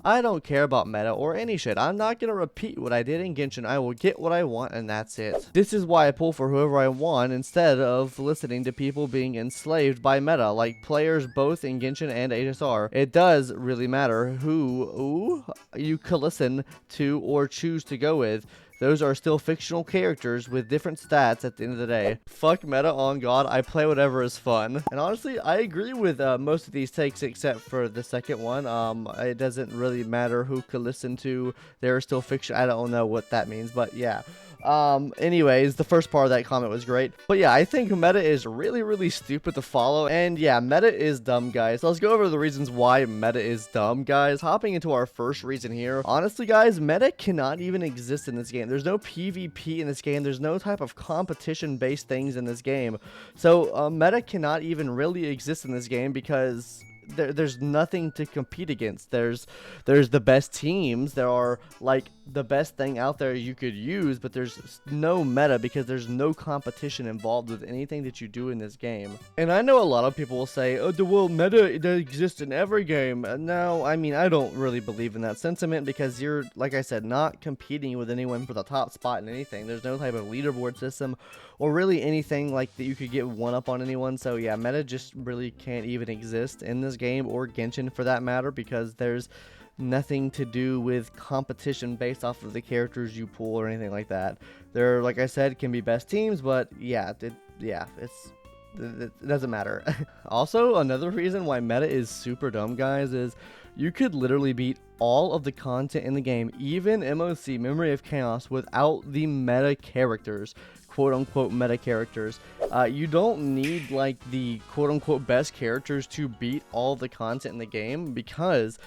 I don't care about meta or any shit. I'm not gonna repeat what I did in Genshin. I will get what I want and that's it. This is why I pull for whoever I want instead of listening to people being enslaved by meta, like players both in Genshin and HSR. It does really matter who you could listen to or choose to go with. Those are still fictional characters with different stats at the end of the day. Fuck meta on God, I play whatever is fun. And honestly, I agree with most of these takes except for the second one. It doesn't really matter who could listen to. They're still fiction. I don't know what that means, but yeah. Anyways, the first part of that comment was great. But yeah, I think meta is really stupid to follow. And yeah, meta is dumb, guys. So let's go over the reasons why meta is dumb, guys. Hopping into our first reason here. Honestly, guys, meta cannot even exist in this game. There's no PvP in this game. There's no type of competition-based things in this game. So, meta cannot even really exist in this game because there's nothing to compete against. There's the best teams. There are like the best thing out there you could use, but there's no meta because there's no competition involved with anything that you do in this game. And I know a lot of people will say, oh, the world meta exists in every game. No, I mean, I don't really believe in that sentiment because you're, like I said, not competing with anyone for the top spot in anything. There's no type of leaderboard system or really anything like that you could get one up on anyone. So yeah, meta just really can't even exist in this game or Genshin for that matter because there's nothing to do with competition based off of the characters you pull or anything like that. There, like I said, can be best teams, but yeah, it doesn't matter. Also, another reason why meta is super dumb, guys, is you could literally beat all of the content in the game, even MOC, Memory of Chaos, without the meta characters, quote-unquote meta characters. You don't need like the quote-unquote best characters to beat all the content in the game because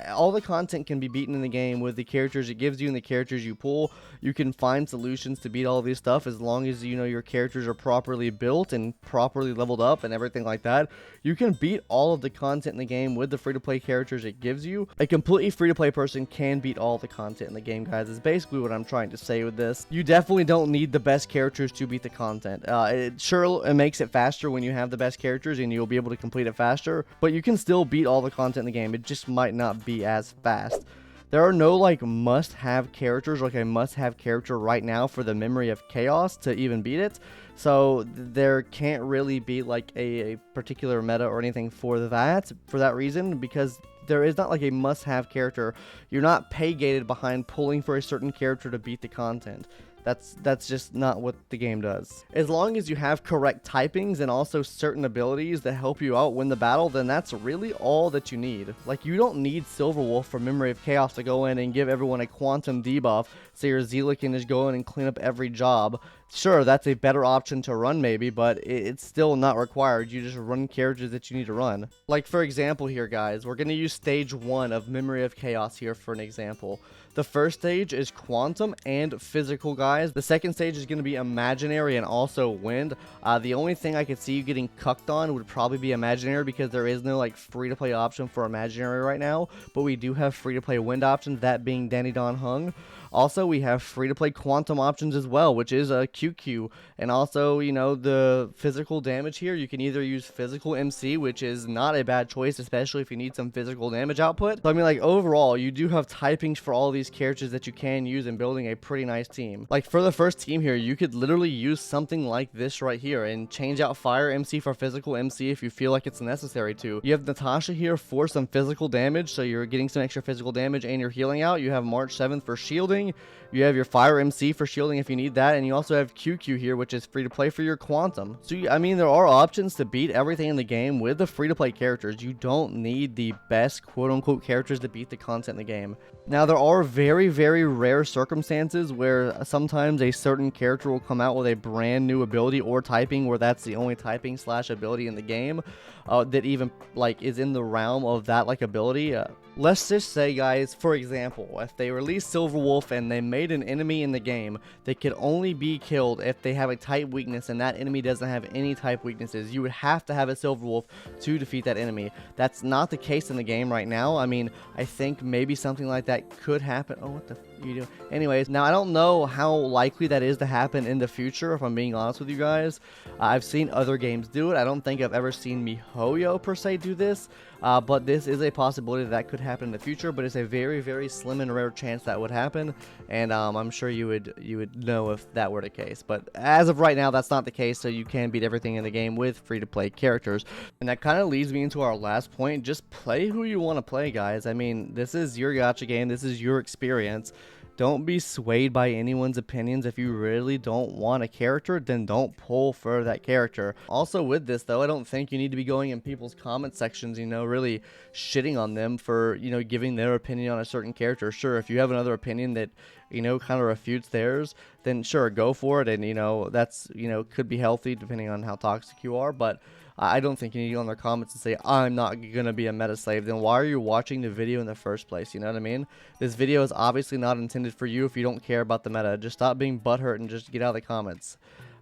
all the content can be beaten in the game with the characters it gives you and the characters you pull. You can find solutions to beat all of these stuff as long as you know your characters are properly built and properly leveled up and everything like that. You can beat all of the content in the game with the free-to-play characters it gives you. A completely free-to-play person can beat all the content in the game, guys, is basically what I'm trying to say with this. You definitely don't need the best characters to beat the content. It makes it faster when you have the best characters and you'll be able to complete it faster, but you can still beat all the content in the game. It just might not be as fast. There are no like must-have characters, like a must-have character right now for the Memory of Chaos to even beat it. So there can't really be like a particular meta or anything for that reason, because there is not like a must-have character. You're not pay-gated behind pulling for a certain character to beat the content. That's just not what the game does. As long as you have correct typings and also certain abilities that help you out win the battle, then that's really all that you need. Like, you don't need Silverwolf for Memory of Chaos to go in and give everyone a quantum debuff so your Zealot can just go in and clean up every job. Sure, that's a better option to run maybe, but it's still not required. You just run characters that you need to run. Like, for example here, guys, we're going to use stage 1 of Memory of Chaos here for an example. The first stage is quantum and physical, guys. The second stage is going to be imaginary and also wind. The only thing I could see you getting cucked on would probably be imaginary because there is no like free-to-play option for imaginary right now, but we do have free-to-play wind options, that being Danny Don Hung. Also, we have free-to-play quantum options as well, which is a QQ. And also, you know, the physical damage here, you can either use physical MC, which is not a bad choice, especially if you need some physical damage output. So, I mean, like, overall, you do have typings for all of these characters that you can use in building a pretty nice team. Like, for the first team here, you could literally use something like this right here and change out Fire MC for physical MC if you feel like it's necessary to. You have Natasha here for some physical damage, so you're getting some extra physical damage and you're healing out. You have March 7th for shielding. You have your Fire MC for shielding if you need that, and you also have QQ here, which is free to play for your quantum. So, I mean, there are options to beat everything in the game with the free to play characters. You don't need the best quote-unquote characters to beat the content in the game. Now, there are very rare circumstances where sometimes a certain character will come out with a brand new ability or typing where that's the only typing / ability in the game that even like is in the realm of that like ability. Let's just say, guys, for example, if they release Silverwolf and they made an enemy in the game that could only be killed if they have a type weakness and that enemy doesn't have any type weaknesses, you would have to have a Silverwolf to defeat that enemy. That's not the case in the game right now. I mean, I think maybe something like that could happen. Oh, what the f you do? Anyways, now I don't know how likely that is to happen in the future, if I'm being honest with you guys. I've seen other games do it. I don't think I've ever seen MiHoYo per se do this, but this is a possibility that could happen in the future, but it's a very, very slim and rare chance that would happen, and I'm sure you would know if that were the case. But as of right now, that's not the case, so you can beat everything in the game with free-to-play characters. And that kind of leads me into our last point. Just play who you want to play, guys. I mean, this is your gacha game. This is your experience. Don't be swayed by anyone's opinions. If you really don't want a character, then don't pull for that character. Also with this though, I don't think you need to be going in people's comment sections, you know, really shitting on them for, you know, giving their opinion on a certain character. Sure, if you have another opinion that, you know, kind of refutes theirs, then sure, go for it. And, you know, that's, you know, could be healthy depending on how toxic you are. But I don't think you need to go in their comments and say, I'm not going to be a meta slave. Then why are you watching the video in the first place? You know what I mean? This video is obviously not intended for you if you don't care about the meta. Just stop being butthurt and just get out of the comments.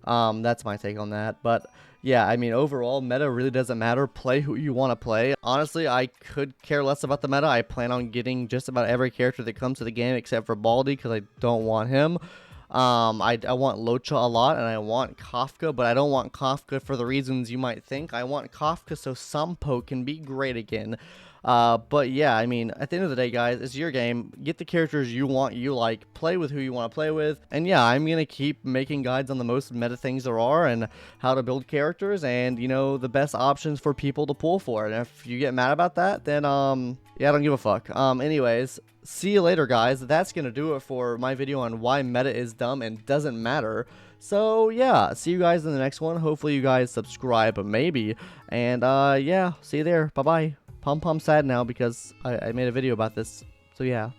That's my take on that. But yeah, I mean, overall, meta really doesn't matter. Play who you want to play. Honestly, I could care less about the meta. I plan on getting just about every character that comes to the game except for Baldi because I don't want him. I want Locha a lot, and I want Kafka, but I don't want Kafka for the reasons you might think. I want Kafka so Sampo can be great again. But yeah, I mean, at the end of the day, guys, it's your game. Get the characters you want, you like, play with who you want to play with. And yeah, I'm going to keep making guides on the most meta things there are and how to build characters and, you know, the best options for people to pull for. And if you get mad about that, then, yeah, I don't give a fuck. Anyways, see you later, guys. That's going to do it for my video on why meta is dumb and doesn't matter. So, yeah, see you guys in the next one. Hopefully you guys subscribe, maybe. And, yeah, see you there. Bye-bye. Pom-Pom's sad now because I made a video about this. So, yeah.